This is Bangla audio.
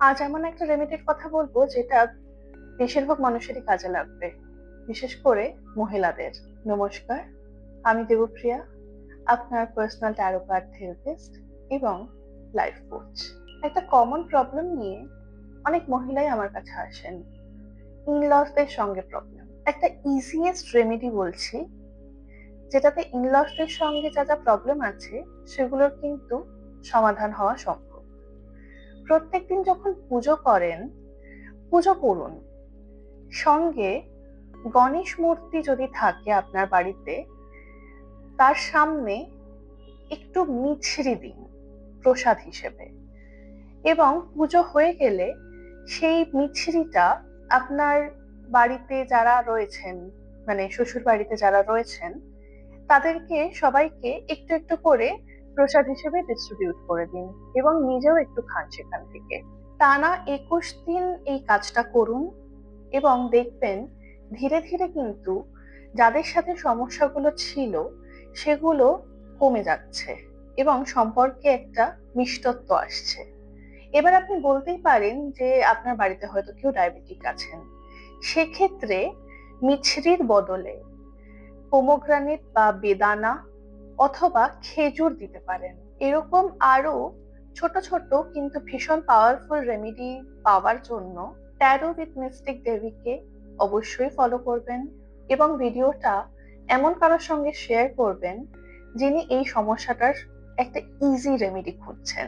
আজ এমন একটা রেমেডির কথা বলবো যেটা বেশিরভাগ মানুষেরই কাজে লাগবে, বিশেষ করে মহিলাদের। নমস্কার, আমি দেবপ্রিয়া, আপনার পার্সোনাল ট্যারো কার্ড থেরাপিস্ট এবং লাইফ কোচ। একটা কমন প্রবলেম নিয়ে অনেক মহিলাই আমার কাছে আসেন, ইনলসদের সঙ্গে প্রবলেম। একটা ইজিয়েস্ট রেমেডি বলছি, যেটাতে ইনলসদের সঙ্গে যা যা প্রবলেম আছে সেগুলোর কিন্তু সমাধান হওয়া সম্ভব। প্রত্যেকদিন যখন পুজো করেন, পুজো করুন, সঙ্গে গণেশ মূর্তি যদি থাকে আপনার বাড়িতে, তার সামনে একটু মিছরি দিন প্রসাদ হিসেবে। এবং পুজো হয়ে গেলে সেই মিছরিটা আপনার বাড়িতে যারা রয়েছেন, মানে শ্বশুর বাড়িতে যারা রয়েছেন, তাদেরকে সবাইকে একটু একটু করে প্রসাদ হিসেবে ডিস্ট্রিবিউট করে দিন এবং নিজেও একটু খান সেখান থেকে। টানা 21 দিন এই কাজটা করুন এবং দেখবেন ধীরে ধীরে কিন্তু যাদের সাথে সমস্যাগুলো ছিল সেগুলো কমে যাচ্ছে এবং সম্পর্কে একটা মিষ্টত্ব আসছে। এবার আপনি বলতেই পারেন যে আপনার বাড়িতে হয়তো কেউ ডায়াবেটিক আছেন, সেক্ষেত্রে মিছরির বদলে পোমোগ্রানেট বা বেদানা অথবা খেজুর দিতে পারেন। এরকম আরো ছোট ছোট কিন্তু ভীষণ পাওয়ারফুল রেমেডি পাওয়ার জন্য ট্যারো উইথ মিস্টিক দেবীকে অবশ্যই ফলো করবেন এবং ভিডিওটা এমন কারোর সঙ্গে শেয়ার করবেন যিনি এই সমস্যাটার একটা ইজি রেমেডি খুঁজছেন।